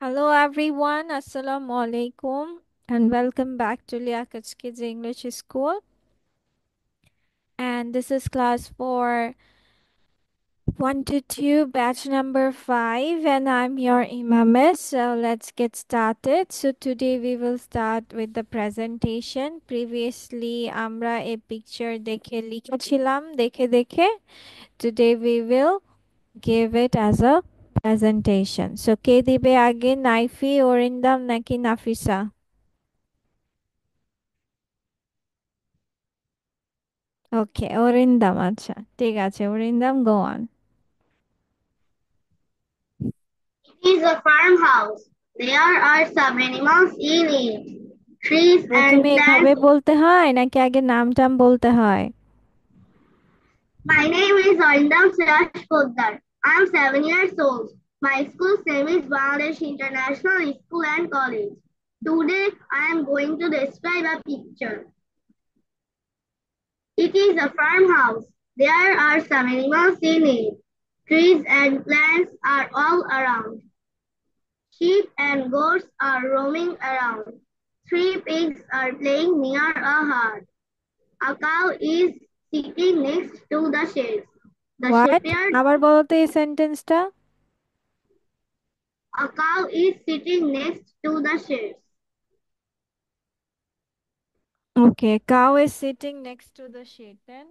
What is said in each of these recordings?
Hello everyone, Assalamu alaikum and welcome back to Liakat's Kids English School. And this is class for 1 to 2, batch number 5, and I'm your Imamis. So let's get started. So today we will start with the presentation. Previously আমরা a picture দেখে লিখেছিলাম দেখে. Today we will give it as a presentation. So কে দিবে আগে, নাইফি, অরিন্দম নাকি নাফিসা? ওকে, অরিন্দম। আচ্ছা, ঠিক আছে, Arindam, go on. It is a farmhouse. There are some animals in it. Trees প্রথমে and এভাবে plants. বলতে হয় নাকি আগে নাম টাম বলতে হয়? My name is Arindam Siraj Poddar. I am 7 years old. My school's name is Bangladesh International School and College. Today I am going to describe a picture. It is a farmhouse. There are some animals in it. Trees and plants are all around. Sheep and goats are roaming around. Three pigs are playing near a herd. A cow is sitting next to the sheds. The what? shepherd, আবার বলো তো এই সেন্টেন্সটা। a cow is sitting next to the sheds. Okay, cow is sitting next to the sheep, then?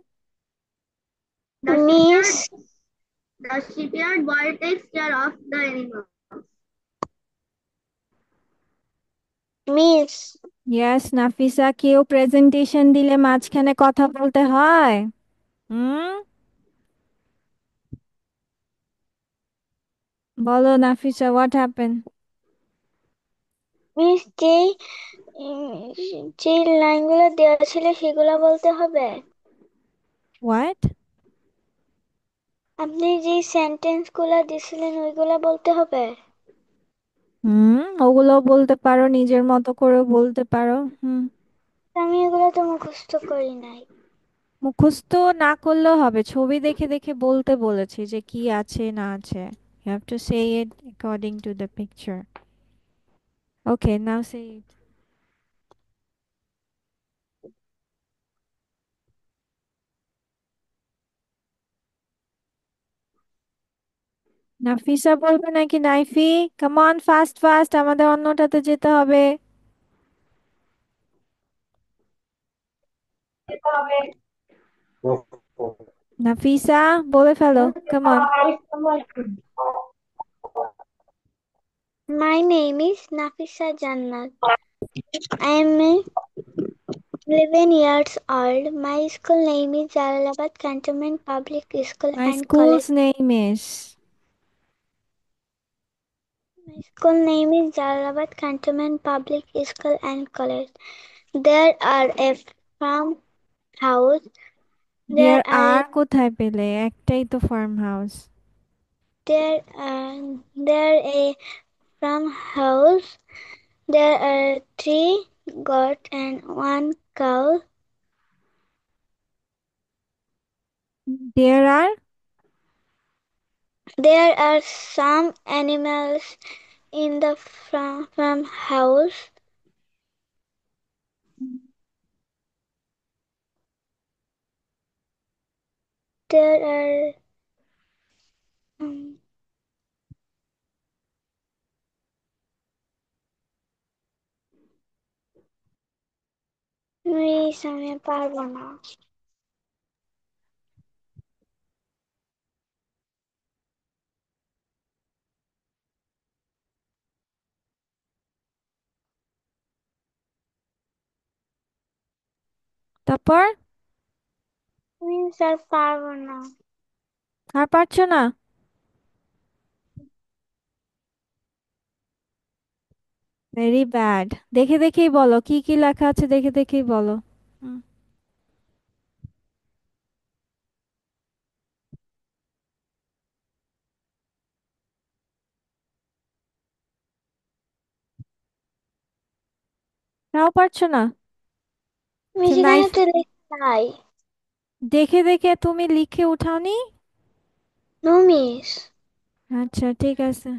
The shepherd, Miss, the shepherd boy takes care of the animals. Miss, yes Nafisa, কেউ presentation দিলে মাঝখানে কথা বলতে হয়? হুম, বলো Nafisa, what happen? Miss যে লাইনগুলো দেওয়া ছিল সেগুলো বলতে হবে। হোয়াট? আপনি যে সেন্টেন্স গুলা দিছিলেন ওইগুলা বলতে হবে। ওগুলো বলতে পারো, নিজের মতো করে বলতে পারো। আমি এগুলো তো মুখস্থ করি নাই। মুখস্থ না করলেও হবে, ছবি দেখে দেখে বলতে বলেছি যে কি আছে না আছে। You have to say it according to the picture. Okay, now say it. Nafisa বলবে নাকি Naifi? Come on, fast fast, আমাদের অন্যটাতে যেতে হবে। নাফিসা, বলে ফেলো, come on. My name is Nafisa Jannat. I am 11 years old. My school name is Jalalabad Cantonment Public School My and College. school's name is. My school name is Jalalabad Cantonment Public School and College. There are a farmhouse. There There are are কোথায় পেলে? একটাই তো farm house. there a farmhouse. There are three goats and one cow. There are. There are some animals in the farmhouse. There are আমি পারবো না। তারপর? আমি sir পারবো না। আর পারছো না? Very bad. দেখে দেখেই বলো, কি কি লেখা আছে দেখে দেখেই বলো। হুম, তাও পারছো না? আমি আচ্ছা, সেখানে নাইফ। তো লেখা নাই। দেখে দেখে তুমি লিখে উঠাওনি? No miss. আচ্ছা, ঠিক আছে।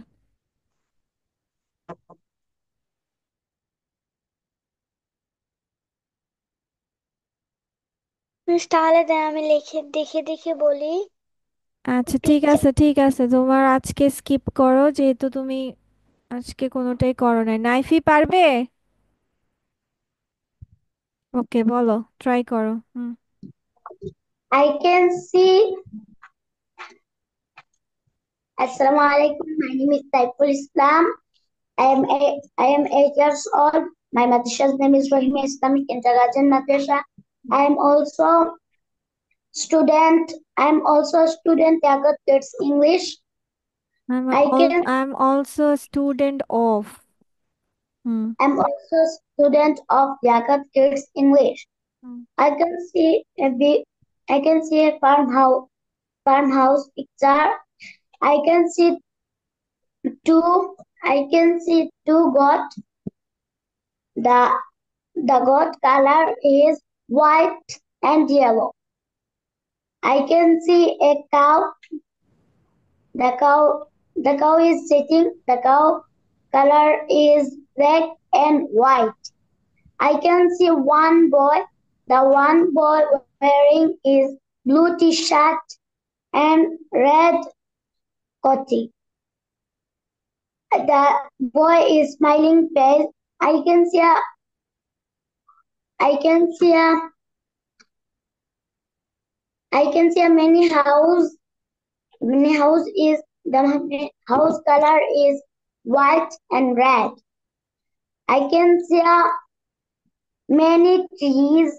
মিস তাহলে দেন আমি লিখে দেখে দেখে বলি। আচ্ছা ঠিক পিকচার আছে ঠিক আছে, তোমার আজকে স্কিপ করো যেহেতু তুমি আজকে কোনোটাই করো নাই। নাইফি পারবে? ওকে বলো, ট্রাই করো। হুম। I can see. Assalamu alaikum. My name is Saiful Islam. I am 8 years old. My madrasa's name is Rohini Islamic Kindergarten Madrasa. I am also student. I am also a student. Yagat Kids English. I can. I'm also a student of. Hmm. I'm also a student of Yagat Kids English. Hmm. I can see a big. I can see a farmhouse picture. I can see two. I can see two goats. The the goat color is white and yellow. I can see a cow. The cow is sitting. The cow color is black and white. I can see one boy. The one boy wearing is blue t-shirt and red coat. The boy is smiling face. I can see a I can see a I can see a many house. Many house is the house color is white and red. I can see a many trees.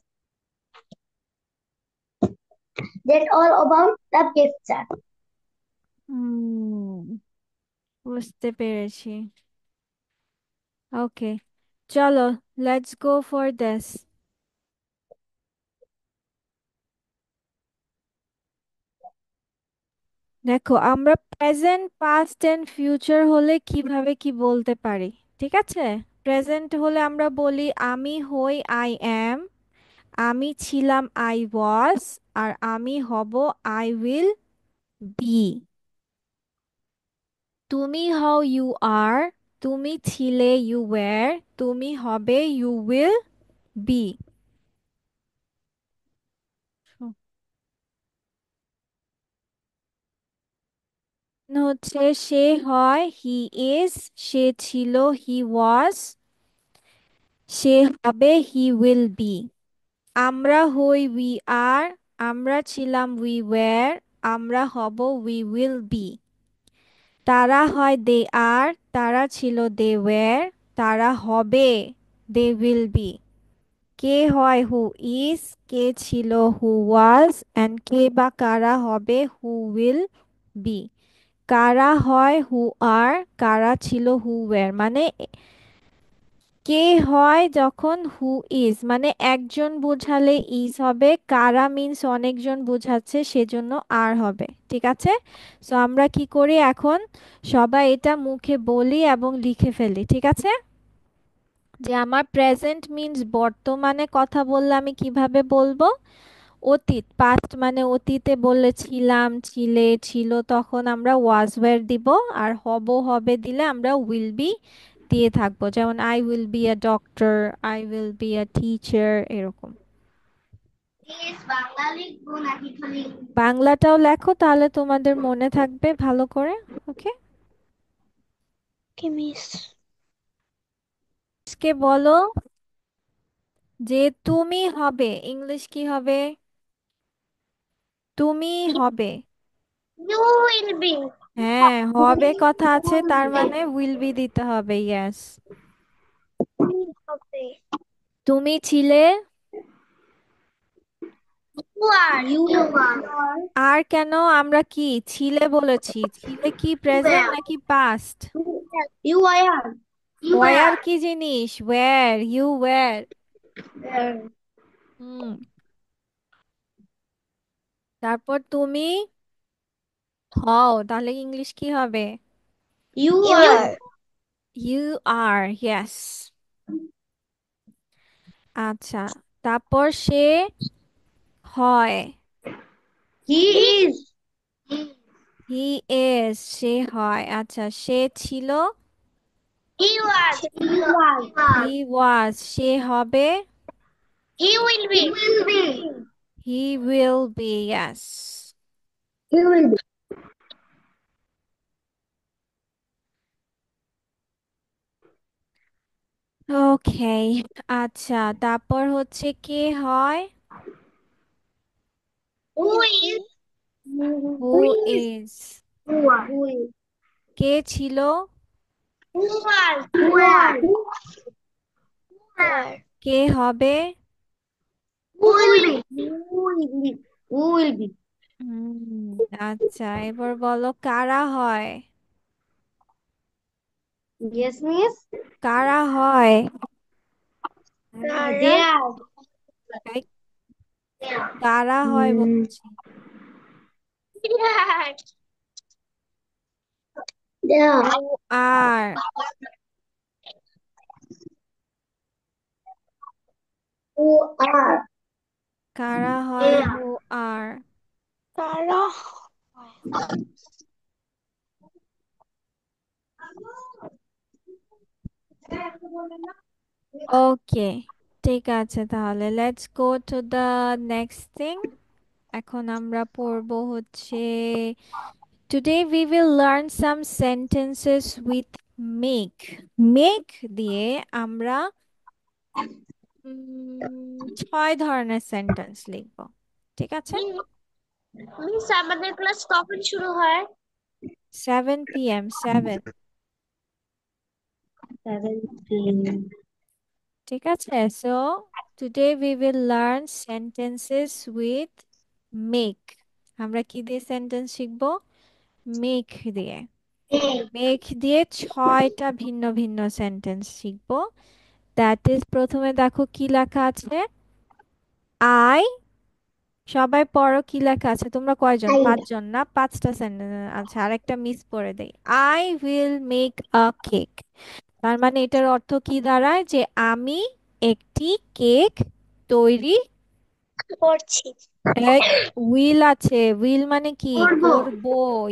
That all about the picture. হুম, বুঝতে পেরেছি। ওকে, চলো, let's go for this. দেখো, আমরা present, past and future হলে কিভাবে কি বলতে পারি, ঠিক আছে? প্রেজেন্ট হলে আমরা বলি আমি হই আই অ্যাম, আমি ছিলাম আই ওয়াজ, আর আমি হব আই উইল বি। তুমি হও ইউ আর, তুমি ছিলে ইউ ওয়্যার, তুমি হবে ইউ উইল বি। হচ্ছে সে হয় হি ইজ, সে ছিল হি ওয়াজ, সে হবে হি উইল বি। আমরা হই উই আর, আমরা ছিলাম উই ওয়্যার, আমরা হব উই উইল বি। তারা হয় দে আর, তারা ছিল দে ওয়্যার, তারা হবে দে উইল বি। কে হয় হু ইজ, কে ছিল হু ওয়াজ, অ্যান্ড কে বা কারা হবে হু উইল বি। কারা হয় হু আর, কারা ছিল হু ওয়্যার। মানে কে হয় যখন হু ইজ, মানে একজন বোঝালে ইজ হবে, কারা মিন্স অনেকজন বোঝাচ্ছে সেজন্য আর হবে, ঠিক আছে? সো আমরা কি করি এখন, সবাই এটা মুখে বলি এবং লিখে ফেলি, ঠিক আছে? যে আমার প্রেজেন্ট মিন্স বর্তমানে কথা বললে আমি কিভাবে বলবো। অতীত, পাস্ট মানে অতীতে বললে ছিলাম, ছিলে, ছিল, তখন আমরা ওয়াজ ওয়্যার দিব। আর হব, হবে দিলে আমরা উইল বি দিয়ে থাকবো, যেমন I will be a doctor, I will be a teacher, এরকম। Please বাংলা লিখবো নাকি খালি বাংলাটাও লেখো, তাহলে তোমাদের মনে থাকবে ভালো করে। ওকে, কি মিস? কে বলো যে তুমি হবে, ইংলিশ কি হবে? তুমি হবে। you will be হ্যাঁ, হবে কথা আছে, তার মানে উইল বি দিতে হবে, ইয়েস। হবে। তুমি ছিলে, you are আর কেন আমরা কি ছিলে বলেছি? ছিলে কি প্রেজেন্ট where নাকি past? you are you were are কি জিনিস? Were, you were. where হুম। তারপর তুমি হও, তাহলে ইংলিশ কি হবে? you are you are, yes. আচ্ছা, তারপর সে হয়, he is হি ইজ, সে হয়। আচ্ছা, সে ছিল, he was হি ওয়াজ, সে হবে, he will be He will be, yes. He will be. ওকে, আচ্ছা তারপর হচ্ছে কে হয়? Who is? Who Who is? Is. Who are? Who is? কে ছিল? Who are? Who are? Who are? Where? কে হবে? Who will be? Who will be? Who will be? হুম, আচ্ছা এবার বলো কারা হয়? Yes, miss. কারা হয়? They Kara. are. এই, কারা হয় বলছি। They are. Who R. Who are? কারা They হয় are. Who R. Kara. ওকে, ঠিক আছে তাহলে let's go to the next thing. এখন আমরা পড়বো হচ্ছে today we will learn some sentences with make. make দিয়ে আমরা 6 ধরনের সেন্টেন্স লিখব, ঠিক আছে? মিস আমাদের ক্লাস কখন শুরু হয়? 7 p.m. 7, 17. ঠিক আছে? So today we will learn sentences with make. আমরা কি দিয়ে সেন্টেন্স শিখবো? make দিয়ে। make দিয়ে 6টা ভিন্ন ভিন্ন সেন্টেন্স শিখবো। দ্যাট ইজ প্রথমে দেখো কি লেখা আছে। আই, সবাই পড়ো কি লেখা আছে। তোমরা কয়জন? I. 5 জন না? 5টা সেন্টেন্স। আচ্ছা আরেকটা মিস করে দেই। I will make a cake. তার মানে এটার অর্থ কি দাঁড়ায়? যে আমি একটি কেক তৈরি করছি। উইল আছে, উইল মানে কি? করব। করব।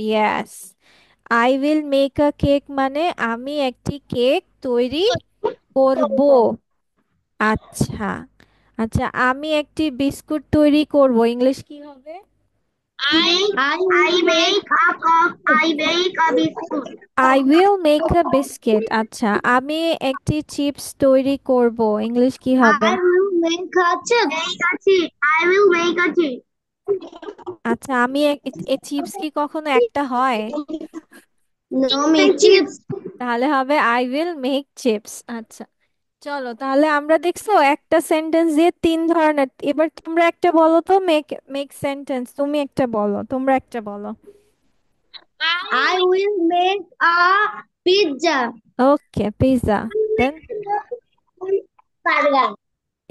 Yes, I will make a cake মানে আমি একটি কেক তৈরি করব। আচ্ছা, আচ্ছা আমি একটি বিস্কুট তৈরি করব, ইংলিশ কি হবে? I make a cup. I bake a biscuit. I will make a biscuit. আচ্ছা আমি একটি চিপস তৈরি করব, ইংলিশ কি হবে? I will make a chip. Make a chip. I will make a chip. আচ্ছা আমি চিপস কি কখনো একটা হয়? No, make chips. তাহলে হবে আই উইল মেক চিপস। আচ্ছা চলো তাহলে আমরা দেখছো একটা সেন্টেন্স দিয়ে 3 ধরনের। এবার তোমরা একটা বলো তো, মেক মেক সেন্টেন্স। তুমি একটা বলো, তোমরা একটা বলো। I will make a pizza. Okay, pizza. Then Burger.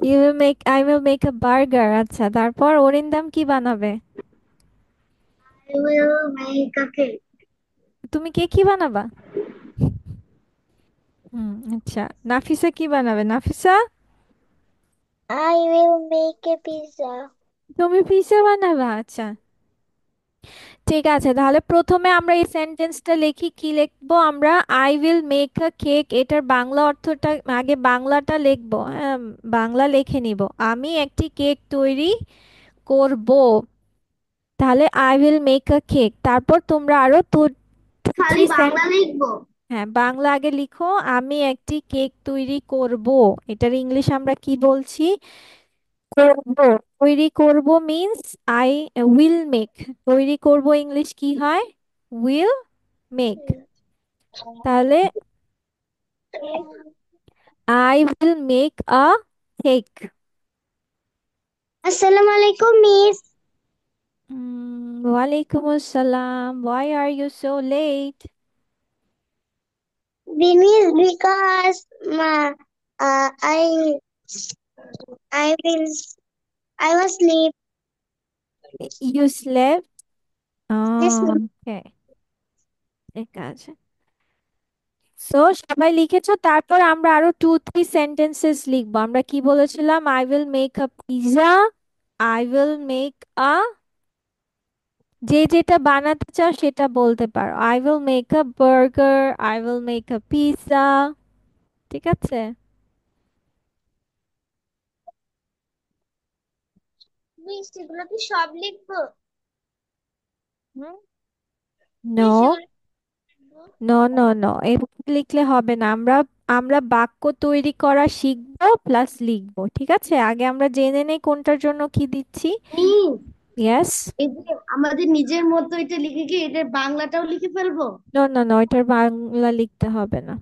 You will make, I will make a burger. আচ্ছা তারপর অরিন্দম কি বানাবে? I will make a cake. তুমি কে কি বানাবা? আচ্ছা নাফিসা কি বানাবে? Nafisa I will make a pizza. তুমি পিৎজা বানাবা? আচ্ছা ঠিক আছে তাহলে প্রথমে আমরা এই সেন্টেন্সটা লিখি। কি লিখবো আমরা? I will make a cake. এটার বাংলা অর্থটা আগে বাংলাটা লিখবো। হ্যাঁ, বাংলা লিখে নিব। আমি একটি কেক তৈরি করব। তাহলে I will make a cake. তারপর তোমরা আরো টু খালি থ্রি বাংলা লিখবো। হ্যাঁ বাংলা আগে লিখো। আমি একটি কেক তৈরি করব, এটার ইংলিশ আমরা কি বলছি? করব। তৈরি করব মিন্স আই উইল মেক। তৈরি করব ইংলিশ কি হয়? Will make. তাহলে I will make a cake. আসসালামু আলাইকুম মিস। ওয়ালাইকুম আসসালাম। Why are you so late? Miss because I will I was sleep. You slept? Yes, miss. ওকে, ঠিক আছে। সো সবাই লিখেছো? তারপর আমরা আরো 2-3 সেন্টেন্সেস লিখবো। আমরা কি বলেছিলাম? I will make a pizza, I will make আ, যে যেটা বানাতে চাও সেটা বলতে পারো। I will make a burger, I will make a pizza, ঠিক আছে? মিস এগুলো কি সব লিখবো? মিস নো, এগুলো লিখবো? নো, নো, নো, এভাবে লিখলে হবে না। আমরা আমরা বাক্য তৈরি করা শিখবো প্লাস লিখবো, ঠিক আছে? আগে আমরা জেনে নেই কোনটার জন্য কি দিচ্ছি। Miss, yes. এই যে আমাদের নিজের মতো এটা লিখে কি এটার বাংলাটাও লিখে ফেলবো? নো, নো, নো, এটার বাংলা লিখতে হবে না।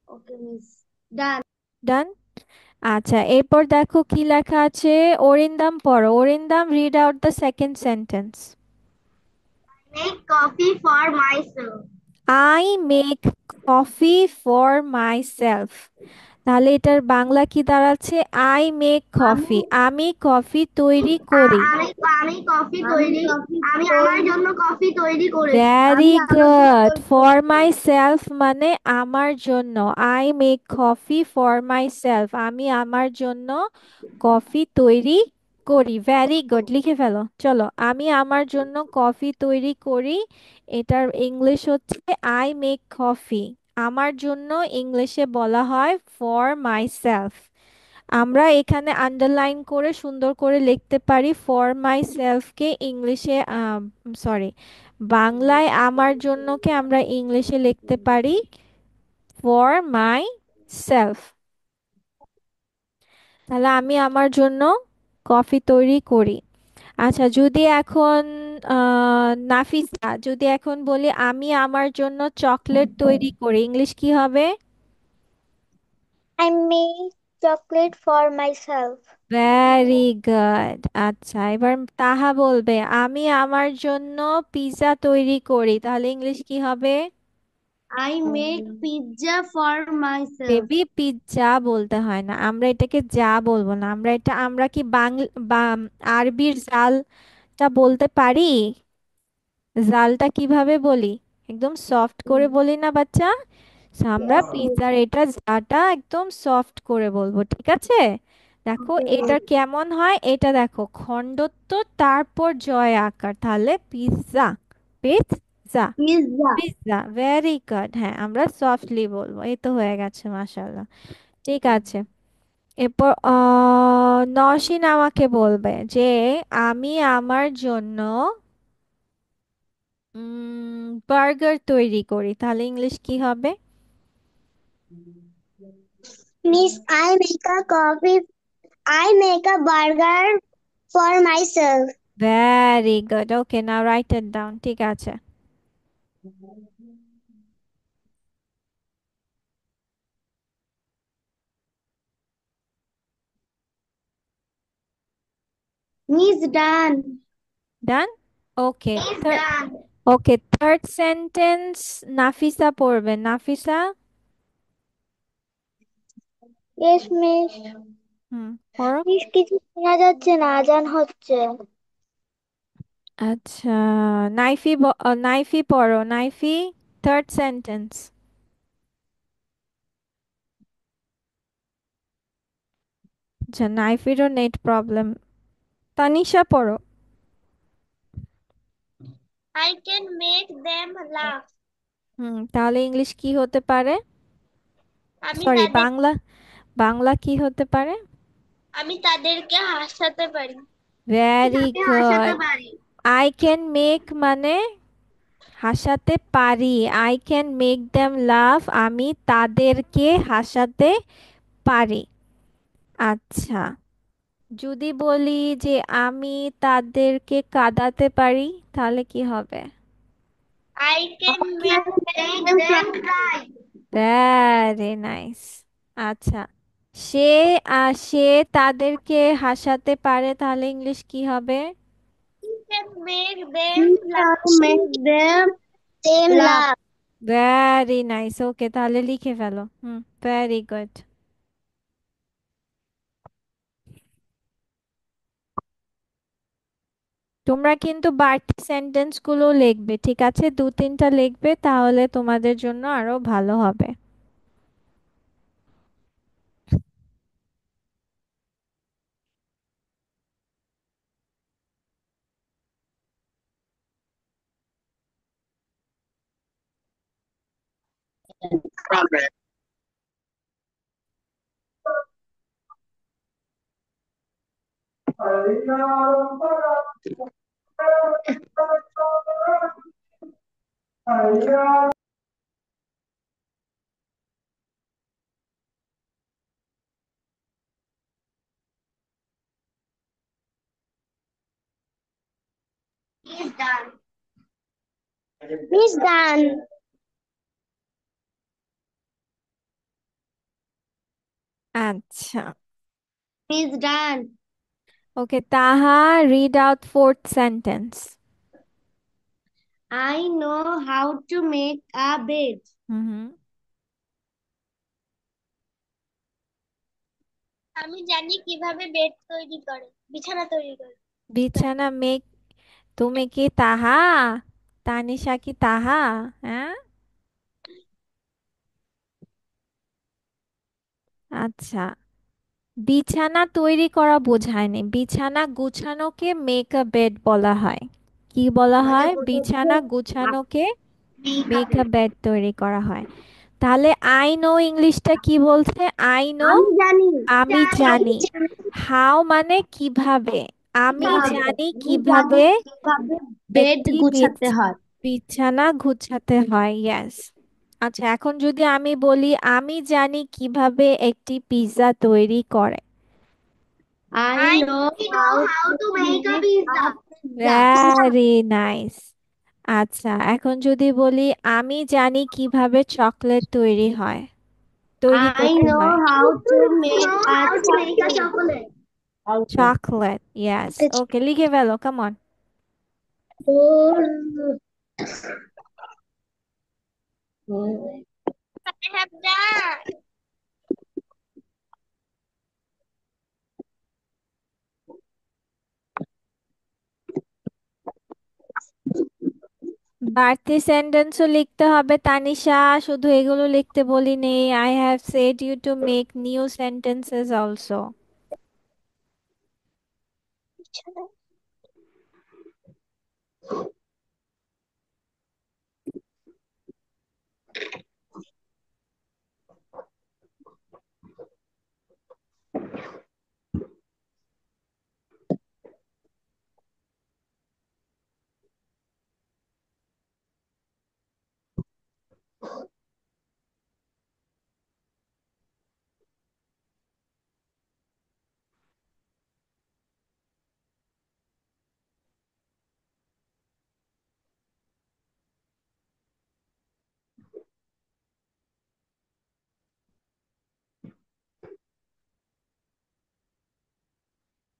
ওকে মিস, ডান। ডান। আচ্ছা, এরপর দেখো কি লেখা আছে। অরিন্দম পড়ো। Arindam, read out the second sentence. Make coffee for myself. I make coffee for my self. তাহলে এটার বাংলা কি দাঁড়াচ্ছে? আই মেক আমি কফি, আমি কফি তৈরি করি। আমি আমি কফি আমি তৈরি কফি আমি আমার তৈরি জন্য কফি তৈরি করেছি। ভেরি আমি আমার জন্য গুড। তৈরি ফর করেছি। মাই সেলফ মানে আমার জন্য। I make coffee for my self, আমি আমার জন্য কফি তৈরি করি। ভেরি গুড, লিখে ফেলো। চলো, আমি আমার জন্য কফি তৈরি করি। এটার ইংলিশ হচ্ছে আই মেক কফি। আমার জন্য ইংলিশে বলা হয় ফর মাই সেলফ। আমরা এখানে আন্ডারলাইন করে সুন্দর করে লিখতে পারি ফর মাই সেলফকে ইংলিশে, সরি, বাংলায় আমার জন্যকে আমরা ইংলিশে লিখতে পারি ফর মাই সেলফ। তাহলে আমি আমার জন্য কফি তৈরি করি। আচ্ছা, যদি এখন নাফিসা, যদি এখন বলি আমি আমার জন্য চকলেট তৈরি করি, ইংলিশ কি হবে? I make chocolate for myself. Very good. আচ্ছা, এবার তাহা বলবে আমি আমার জন্য পিৎজা তৈরি করি, তাহলে ইংলিশ কি হবে? I make pizza for myself. Baby, pizza বলতে হয় না, আমরা এটাকে যা বলবো না। আমরা কি বা আরবির জালটা বলতে পারি? জালটা কিভাবে বলি? একদম সফট করে বলি না বাচ্চা? So, আমরা Yes, miss. পিৎজার এটা জাটা একদম সফট করে বলবো, ঠিক আছে? দেখো Okay, এটা miss. কেমন হয়, এটা দেখো খণ্ডত্ব তারপর জয় আকার, তাহলে pizza, pizza, pizza. Pizza. Very good. হ্যাঁ, আমরা সফটলি বলবো। এই তো হয়ে গেছে, মাশাআল্লাহ। ঠিক আছে। এরপর নওশিন আমাকে বলবে যে আমি আমার জন্য বার্গার তৈরি করি, তাহলে ইংলিশ কি হবে? Miss, I make a coffee. I make a burger for myself. Very good. Okay, now right it down. ঠিক আছে। মিস, ডান। ডান। ওকে। মিস, ডান। ওকে, থার্ড সেন্টেন্স নাফিসা পড়বে। নাফিসা। Yes, miss. পড়ো। মিস কিছু শোনা যাচ্ছে না, আজান হচ্ছে। আচ্ছা, নাইফি নাইফি পড়ো। নাইফি, থার্ড সেন্টেন্স। আচ্ছা, নাইফিরও নেট প্রবলেম। তানিশা পড়ো। I can make them laugh. তাহলে ইংলিশ কি হতে পারে? আমি সরি, তাদের বাংলা, বাংলা কি হতে পারে? আমি তাদেরকে হাসাতে পারি। ভেরি তাকে হাসাতে গুড। পারি। আই ক্যান মেক মানে হাসাতে পারি। আই ক্যান মেক দ্যাম লাভ, আমি তাদেরকে হাসাতে পারি। আচ্ছা, যদি বলি যে আমি তাদেরকে কাঁদাতে পারি, তাহলে কি হবে? I can Can make make them them cry. cry. Very nice. আচ্ছা, সে সে তাদেরকে হাসাতে পারে, তাহলে ইংলিশ কি হবে? You can make them He laugh. can make them Them laugh. laugh. Very nice. Okay, তাহলে লিখে ফেলো। Very good. তোমরা কিন্তু বাড়তি সেন্টেন্স গুলো লিখবে, ঠিক আছে? দু তিনটা লিখবে, তাহলে তোমাদের জন্য আরো ভালো হবে। Is done. Is done. আচ্ছা। Is done. Okay, Taha, read out fourth sentence. I know how to make a bed. হুম। আমি জানি কিভাবে বেড তৈরি করে, বিছানা তৈরি করে। বিছানা মেক, তুমি কি তাহা? তানিশা কি তাহা? হ্যাঁ, আচ্ছা। বিছানা তৈরি করা বোঝায়নি, বিছানা গুছানোকে মেক আ বেড বলা হয়। কি বলা মানে হয়? বোঝাচ্ছে বিছানা গুছানোকে make a make a bed। Bed তৈরি করা হয়। তাহলে আই নো ইংলিশটা কি বলছে? আই নো, আমি জানি। আমি জানি। হাউ মানে কিভাবে, আমি কিভাবে জানি আমি জানি কিভাবে কিভাবে বেড একটি গুছাতে হয়। বিছানা গুছাতে হয়। ইয়েস। আচ্ছা, এখন যদি আমি বলি আমি জানি কিভাবে একটি পিৎজা তৈরি করে। I know how to make a pizza. Very nice. আচ্ছা, এখন যদি বলি আমি জানি কিভাবে চকলেট তৈরি হয়, তৈরি I করতে know হয়। how to make a chocolate. Chocolate, yes. Okay, লিখে ফেলো, come on. I have done. বাড়তি সেন্টেন্সও লিখতে হবে তানিশা, শুধু এগুলো লিখতে বলিনি। I have said you to make new sentences also.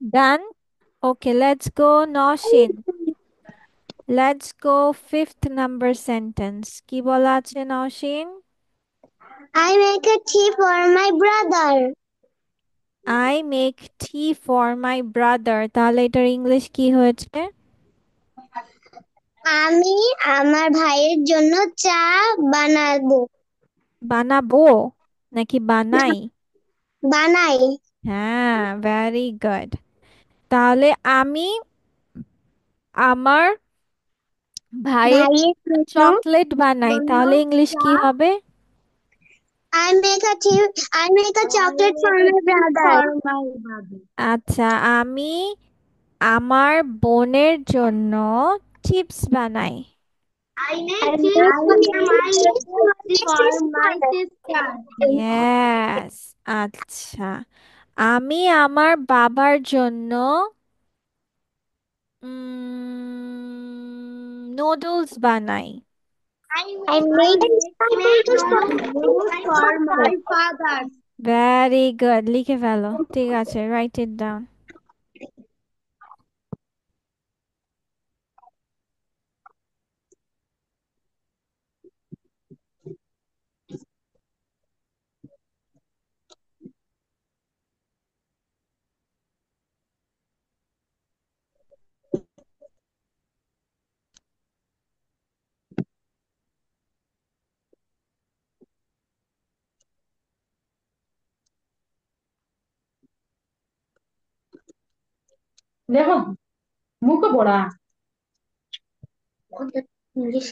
Done. Okay, let's go Naushin. Let's go fifth number sentence. কি বলা আছে Naushin? I make a tea for my brother. I make tea for my brother, তাহলে এটার English কি হয়েছে? আমি আমার ভাইয়ের জন্য চা বানাবো। বানাবো নাকি বানাই? বানাই। হ্যাঁ, ভেরি গুড। তাহলে আমি আমার ভাইয়ের ভাইয়ের জন্য চকলেট বানাই, জন্য তাহলে ইংলিশ চা। কি হবে? I make a tea. I make a chocolate for my brother. আচ্ছা, আমি আমার বোনের জন্য চিপস বানাই। I make tea for my sister. Yes. আচ্ছা, আমি আমার বাবার জন্য নুডলস বানাই। I make noodles for my father. Very good, লিখে ফেলো। ঠিক আছে, রাইট ইট ডাউন। দেখো মুখ পড়া English.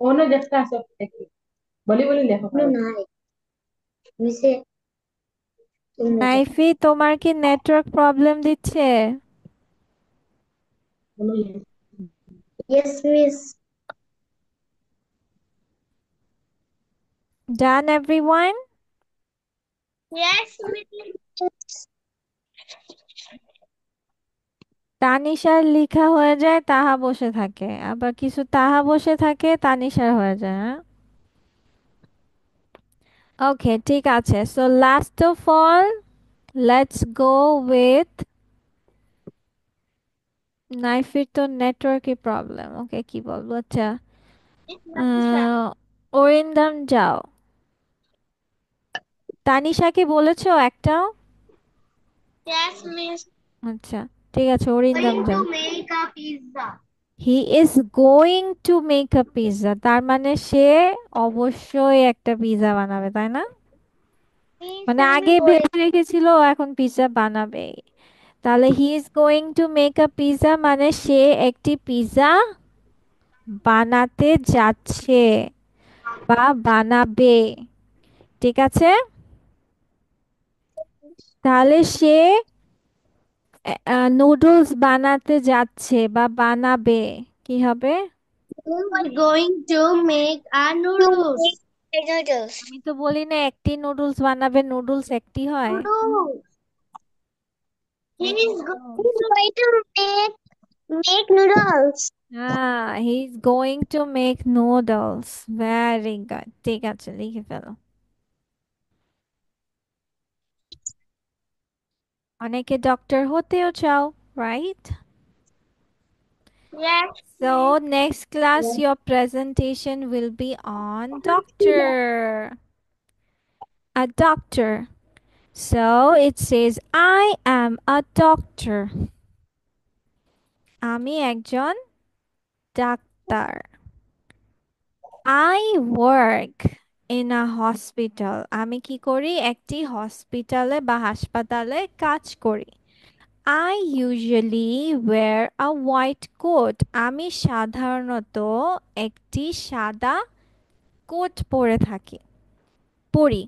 অন্য দেখতে আসো দেখি বলি বলি লেখো No, no. We say নাইফি, তোমার কি নেটওয়ার্ক প্রবলেম দিচ্ছে? বলো yes. Yes, miss. Done, everyone? Yes, miss. তানিশার লিখা হয়ে যায় তাহা বসে থাকে, আবার কিছু তাহা বসে থাকে তানিশার হয়ে যায়। হ্যাঁ, ওকে, ঠিক আছে। So last of all, let's go with নাইফির তো নেটওয়ার্কই প্রবলেম। ওকে, কি বলবো? আচ্ছা, অরিন্দম যাও। তানিশাকে বলেছো একটাও? Yes, miss. আচ্ছা, ঠিক আছে, অরিন্দম Going যাও। to make a pizza. He is going to make a pizza, তার মানে সে অবশ্যই একটা পিৎজা বানাবে, তাই না? Miss, মানে আমি আগে বলে ভেবে রেখেছিল ও এখন পিৎজা বানাবে। তাহলে he is going to make a pizza মানে সে একটি পিৎজা বানাতে যাচ্ছে বা বানাবে। ঠিক আছে, তাহলে সে নুডলস বানাতে যাচ্ছে বা বানাবে, কি হবে? going to make a To noodles. make noodles. আমি তো বলি না একটি নুডলস বানাবে, নুডলস একটি হয়। Noodles. He একটি is noodles। Going to make noodles. হ্যাঁ, he is going to make noodles. Very good, ঠিক আছে, লিখে ফেলো। অনেকে ডক্টর হতেও চাও, right? yes, So miss. next class your presentation will be on doctor. A doctor. So it says I am a doctor. আমি একজন doctor. I work in a hospital. আমি কি করি? একটি হসপিটালে বা হাসপাতালে কাজ করি। I usually wear a white coat. আমি সাধারণত একটি সাদা কোট পরে থাকি, পরি।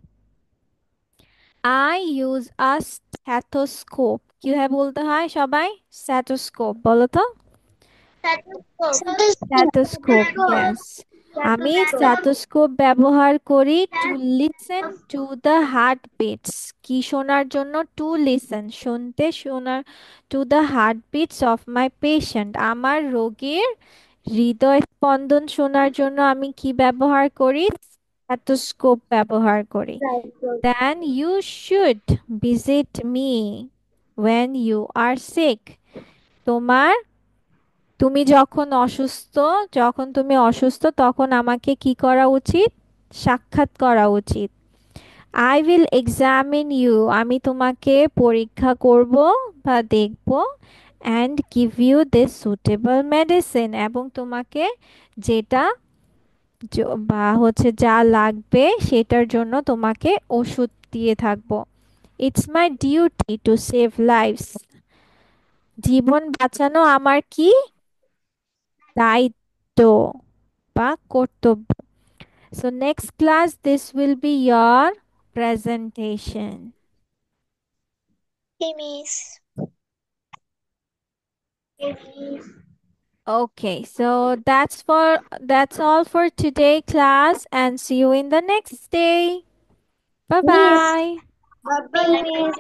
I use a stethoscope. কিভাবে বলতে হয় সবাই? stethoscope বলো তো। Stethoscope. Stethoscope, yes. আমি স্ট্যাথোস্কোপ ব্যবহার করি to listen to the heart beats. কি শোনার জন্য? টু লিসেন, শুনতে, শোনার। To the heart beats of my patient, আমার রোগীর হৃদয় স্পন্দন শোনার জন্য আমি কি ব্যবহার করি? স্ট্যাথোস্কোপ ব্যবহার করি। Then you should visit me when you are sick. তোমার তুমি যখন অসুস্থ, যখন তুমি অসুস্থ তখন আমাকে কি করা উচিত? সাক্ষাৎ করা উচিত। আই উইল এক্সামিন ইউ, আমি তোমাকে পরীক্ষা করব বা দেখব। And give you this suitable medicine, এবং তোমাকে যেটা বা হচ্ছে যা লাগবে সেটার জন্য তোমাকে ওষুধ দিয়ে থাকবো। It's my duty to save lives, জীবন বাঁচানো আমার কি? দায়িত্ব বা কর্তব্য। So next class this will be your presentation. Okay, miss. Yes, miss. Okay, so that's all for today class, and see you in the next day. Bye Miss. bye. Bye-bye, Miss. miss.